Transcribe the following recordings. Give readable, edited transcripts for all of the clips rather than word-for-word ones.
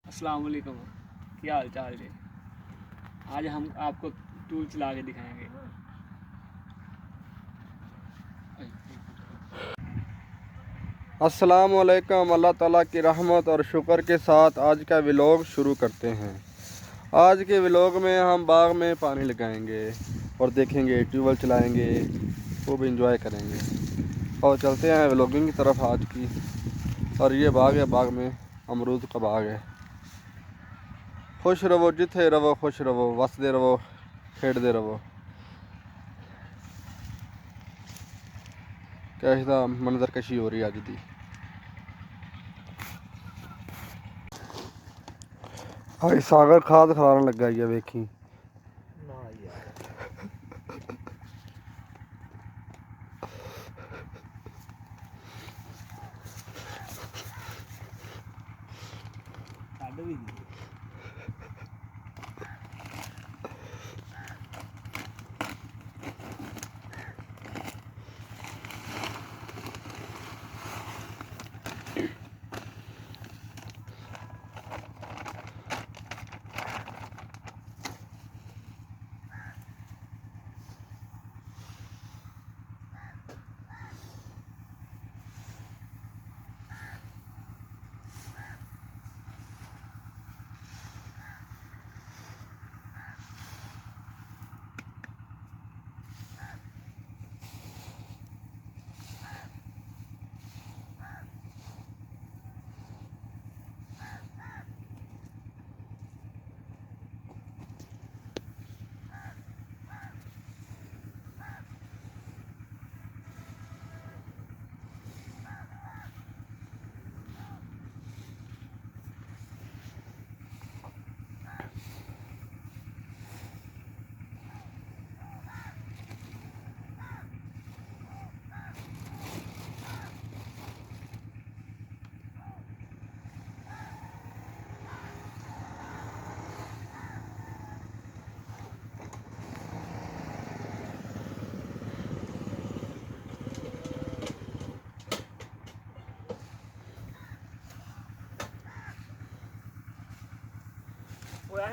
अस्सलाम वालेकुम, क्या हाल चाल है। आज हम आपको टूल चला के दिखाएंगे। अस्सलामु अलैकुम। अल्लाह ताला की रहमत और शुक्र के साथ आज का व्लॉग शुरू करते हैं। आज के व्लॉग में हम बाग में पानी लगाएंगे और देखेंगे, ट्यूबवेल चलाएंगे, वो भी इंजॉय करेंगे। और चलते हैं व्लॉगिंग की तरफ आज की। और ये बाग है, बाग में अमरूद का बाग है। खुश रहो, जिथे रहो खुश रहो, वसदे रहो, खेडते रहो। कैसा मंजर कशी हो रही है अज दी। भाई सागर खाद खिलाने लगा ही है, वेखी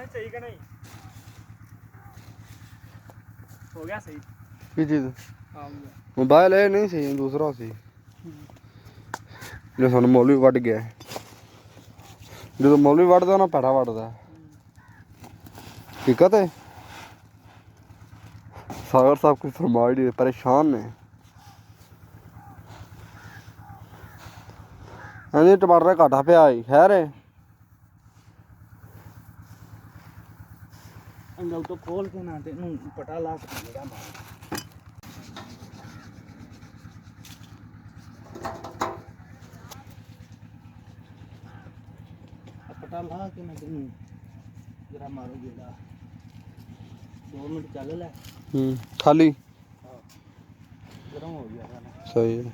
सही का नहीं हो गया सही। की चीज़ मोबाइल है नहीं सही, दूसरा सी जो सानू मौलवी वड़ गया। जो मौलवी वड़दा ना पैड़ा वड़दा ठीक है। सागर साहब कुछ फरमाई नहीं, परेशान ने। हाँ टमाटर घाटा पिया खैर है। अंगल तो खोल के ना तेनू पटा ला सकेगा मार। पटा ला के ना तेनू जरा मारो गेड़ा 2 मिनट चल ले। खाली गरम हो गया था। सही है।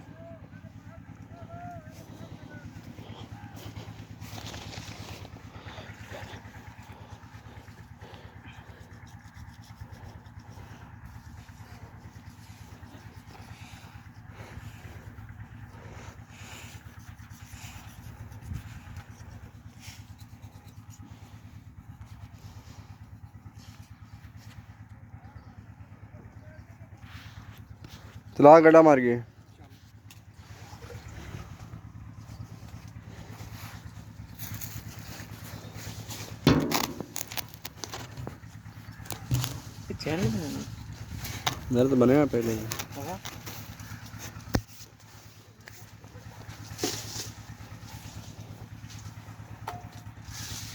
चला गड्ढा मार गए। चैनल मेरे तो बने पहले ही।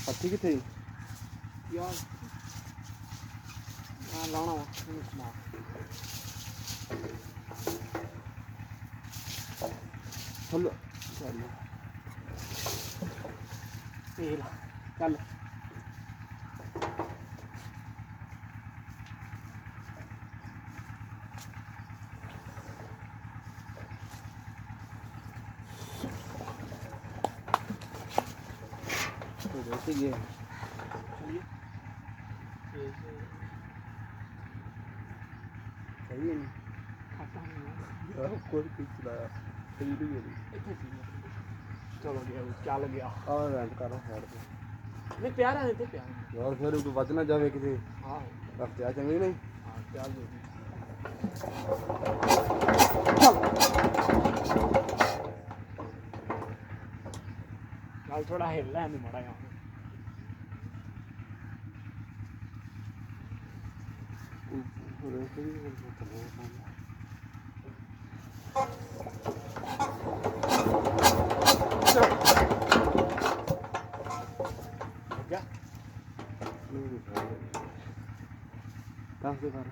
हाथी किथे यार लाना वा चल चल जैसे ये सही है नहीं कोई पीछ चलाया सही नहीं है। चलो गया चल गया और रेंट करो साइड पे। ਨਹੀਂ ਪਿਆਰ ਆ ਤੇ ਪਿਆਰ ਯਾਰ ਫਿਰ ਤੂੰ ਬਚ ਨਾ ਜਾਵੇ ਕਿਤੇ ਹਾਂ ਰਸਤੇ ਆ ਚੰਗੀ ਨਹੀਂ ਹਾਂ ਪਿਆਰ ਦੇ ਨਾਲ ਥੋੜਾ ਹਿੱਲ ਲੈ ਨਹੀਂ ਮੜਾ ਯਾਰ ਜਾ ਦੱਸ ਦੇ ਕਰ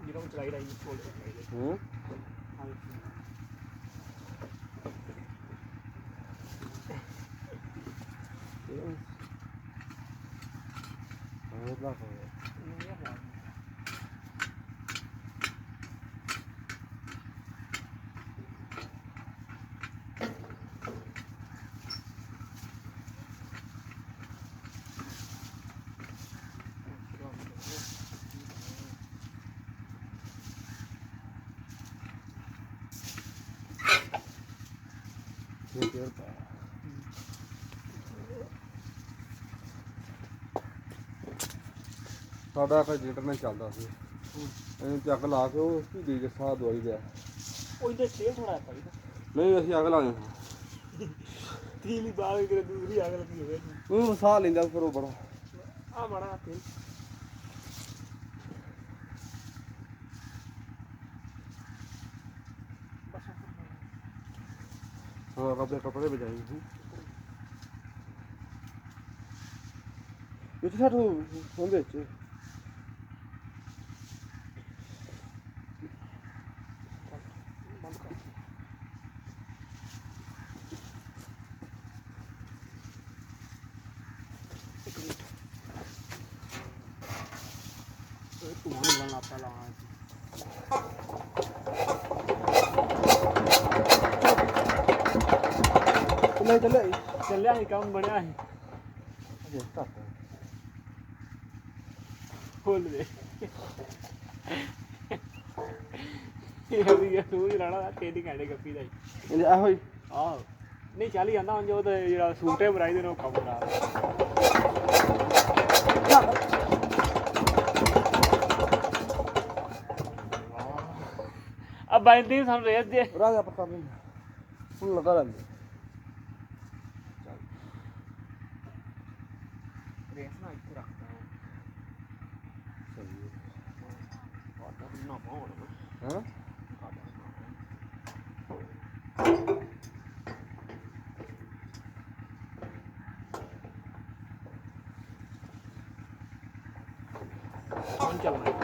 ਜਿਹੜਾ ਚਲਾਈ ਰਹੀ ਕੋਲ ਹੂੰ ਸਾਡਾ ਕੋਈ ਜੀਟਰ ਨੇ ਚੱਲਦਾ ਸੀ ਇਹਨੂੰ ਚੱਕ ਲਾ ਕੇ ਉਹ ਕੀ ਦੇ ਕੇ ਸਾਹ ਦਵਾਈ ਗਿਆ ਉਹ ਇਹਦੇ ਛੇ ਥੋੜਾ ਪਾਈ ਨਹੀਂ ਅਸੀਂ ਅੱਗ ਲਾਏ ਤੀਲੀ ਬਾਗ ਕੇ ਦੂਸਰੀ ਅੱਗ ਲੱਗੀ ਹੋਵੇ ਉਹ ਸਾਹ ਲੈਂਦਾ ਫਿਰ ਉਹ ਬੜਾ ਆ ਬੜਾ ਤੇਲ हाँ अपने कपड़े बजाएंगे ये तो साथ हो गए चे ਚੱਲਿਆ ਸੀ ਕੰਮ ਬਣਿਆ ਸੀ ਫੁੱਲ ਦੇ ਇਹ ਵੀ ਤੂੰ ਹੀ ਲਾਣਾ ਤੇਰੀ ਘੰਟੇ ਗੱਪੀ ਦਾ ਹੀ ਇਹੋ ਹੀ ਆਹ ਨਹੀਂ ਚੱਲ ਜਾਂਦਾ ਹੁਣ ਜੋ ਤੇ ਜਿਹੜਾ ਸੂਟੇ ਬਰਾਈ ਦੇ ਨੂੰ ਕੰਮ ਕਰਾ अब बाइंदी हम रेत दे राजा पक्का नहीं फुल लगा रहा रेत ना इधर रखता हूं सही है और ना मोड़ हां कौन चल रहा है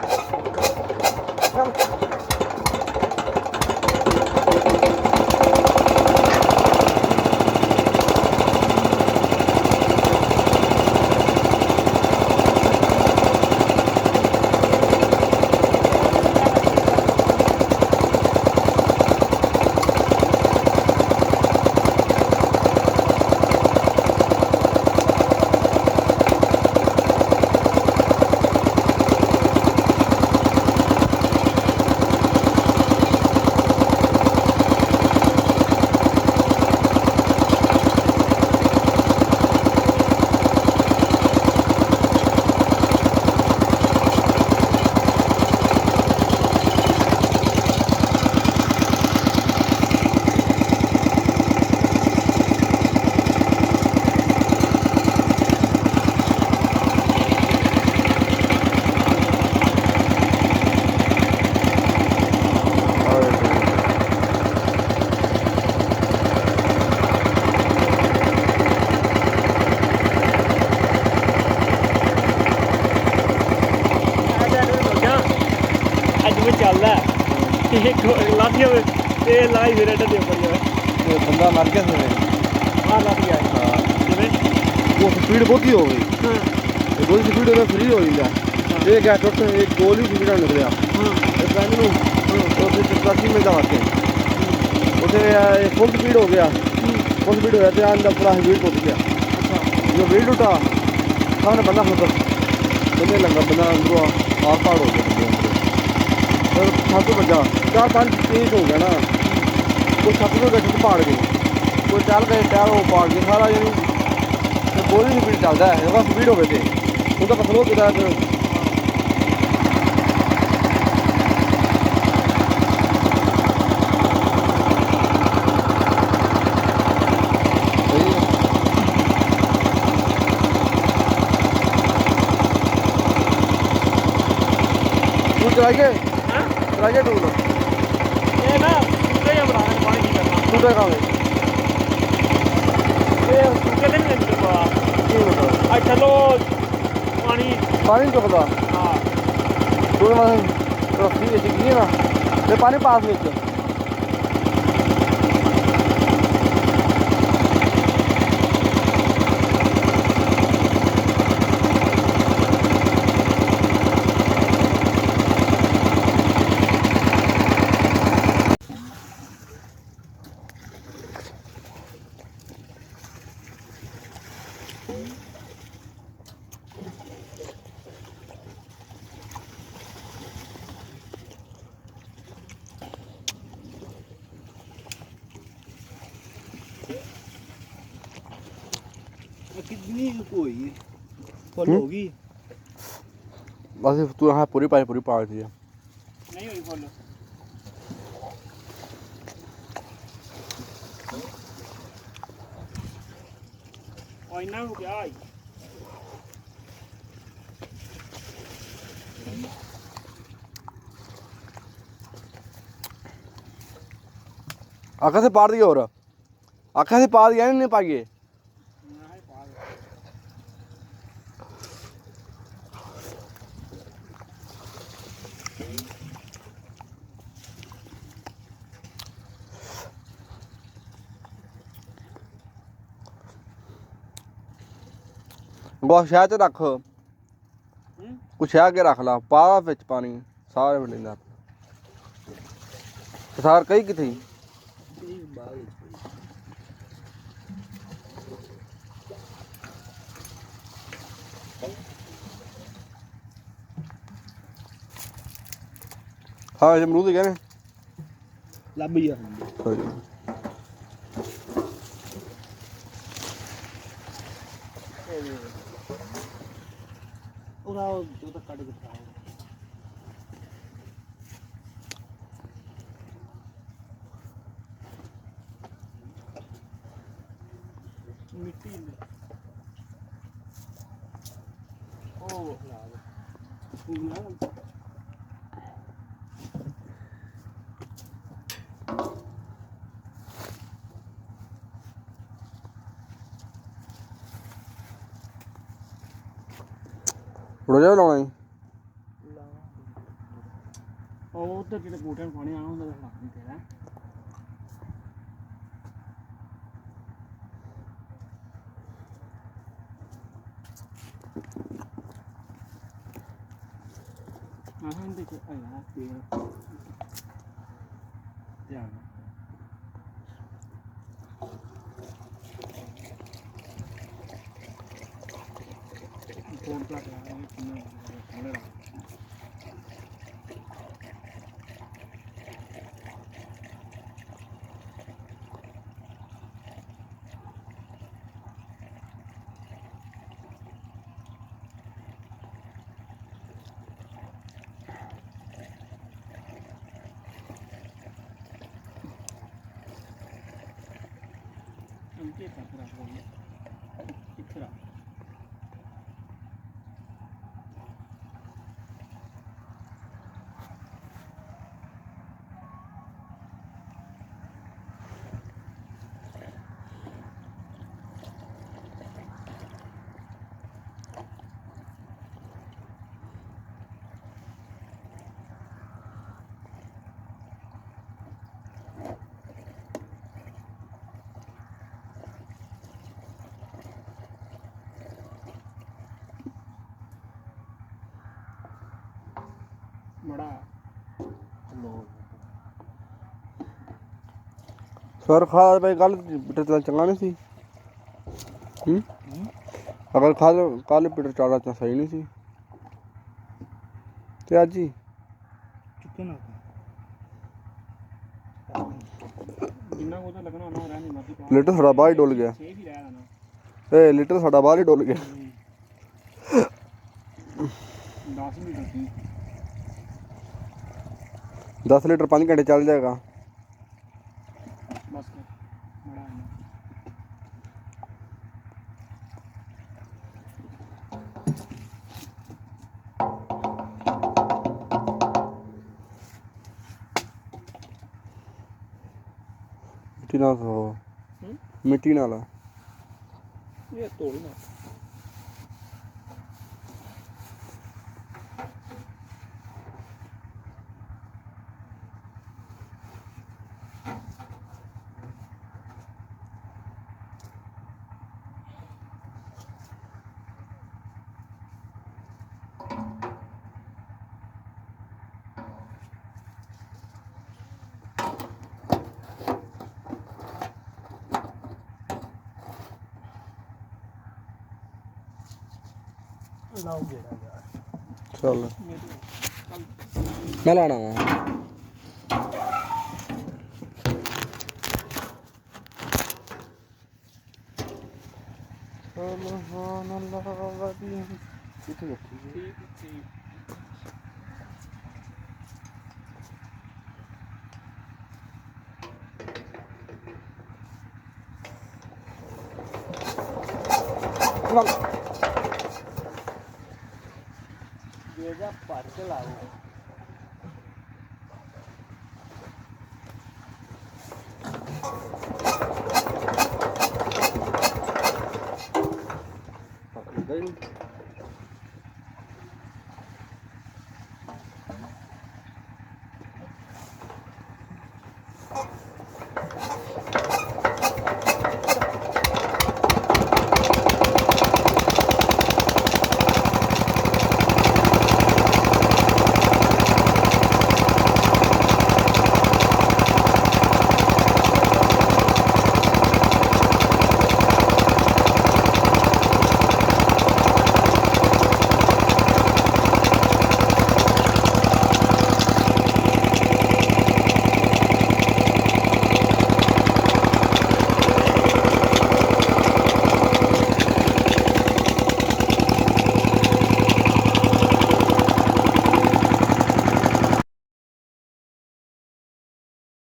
ਚੱਲਦਾ ਇੱਕ ਲੱਗ ਜਾਵੇ ਤੇ ਲਾਈ ਫਿਰ ਅੱਡੇ ਦੇ ਉੱਪਰ ਜਾਵੇ ਤੇ ਬੰਦਾ ਮਰ ਗਿਆ ਸਵੇ ਆ ਲੱਗ ਗਿਆ ਹਾਂ ਜਿਵੇਂ ਉਹ ਸਪੀਡ ਬਹੁਤੀ ਹੋ ਗਈ ਹਾਂ ਇਹ ਬਹੁਤ ਸਪੀਡ ਉਹਦਾ ਫਰੀ ਹੋ ਜਾਂਦਾ ਇਹ ਗਿਆ ਟੁੱਟ ਇੱਕ ਗੋਲ ਹੀ ਸਪੀਡ ਨਿਕਲਿਆ ਹਾਂ ਇਹ ਪੈਨ ਨੂੰ ਉਹਦੇ ਚੱਕੀ ਮਿਲਦਾ ਵਾਸਤੇ ਉਹਦੇ ਫੁੱਲ ਸਪੀਡ ਹੋ ਗਿਆ फुल स्पीड हो जाते हैं अंदर पूरा व्हील टूट गया। अच्छा जो व्हील टूटा सामने बंदा खुद बंदे लंगा बंदा अंदरों आर पार हो गया बंदे अंदरों फिर छत बजा 4-5 पीस हो गया ना कोई छत पे गए छत पाड़ गई कोई चल गए टायर वो पाड़ गया सारा यानी बहुत ही स्पीड चलता है अगर स्पीड हो गए थे उनका फसल हो गया फिर चलाइए टूल ये ना सूखे या बना पानी नहीं करना टूटे का ये सूखे दिन में चलवा आई चलो पानी तो पता हाँ टूल में रस्सी ऐसी की है ना ये पानी पास में कितनी कोई फुल होगी बस तू यहाँ पूरी पाई दी है नहीं हुई फुल और इतना हो गया आई आँखा से पार दिया और आँखा से पार दिया नहीं पाइए शह च रख कुछ शह के रख ला पा बिच पानी सारे मिलेंगे सार कई किथे हाँ अमरूद कहने ਲੱਭ ਹੀ ਆ ਉਹਦਾ ਉਹ ਤਾਂ ਕੱਢ ਦਿੱਤਾ ਮਿੱਟੀ ਉਹ रोजा लाना ही ਉਹ ਉਧਰ ਜਿਹੜੇ ਬੂਟੇ ਨੂੰ ਪਾਣੀ ਆਣਾ ਹੁੰਦਾ ਤਾਂ ਹੱਥ ਨਹੀਂ ਤੇਰਾ ਆਹਾਂ ਦੇਖ ਆਇਆ ਤੇਰਾ ਧਿਆਨ फोन पे कितना बड़ा सर खा भाई कल पीटर चंगा नहीं सी अगर खा कल पीटर चाड़ा तो सही नहीं सी ਤੇ ਅੱਜ ਹੀ ਚੁੱਕੇ ਨਾ ਜਿੰਨਾ ਕੋ ਤਾਂ ਲੱਗਣਾ ਉਹਨਾਂ ਰਹਿਣੀ ਮਰਜ਼ੀ ਪਾ ਲੀਟਰ ਸਾਡਾ ਬਾਹਰ ਹੀ ਡੁੱਲ ਗਿਆ 6 ਵੀ ਰਹਿ ਜਾਣਾ ਇਹ ਲੀਟਰ ਸਾਡਾ ਬਾਹਰ ਹੀ ਡੁੱਲ ਗਿਆ 10 ਲੀਟਰ ਸੀ 10 ਲੀਟਰ 5 ਘੰਟੇ ਚੱਲ ਜਾਏਗਾ ਬਸ ਬੜਾ ਹੈ ਮਿੱਟੀ ਨਾਲ ਮਿੱਟੀ ਨਾਲ ਇਹ ਤੋੜ ਨਾ ਲਾਓ ਗੇੜਾ ਯਾਰ ਚੱਲ ਮੈਂ ਲਾਣਾ ਵਾ ਕਿੱਥੇ ਰੱਖੀ ਠੀਕ ये जा पर के लाओ ਗਈ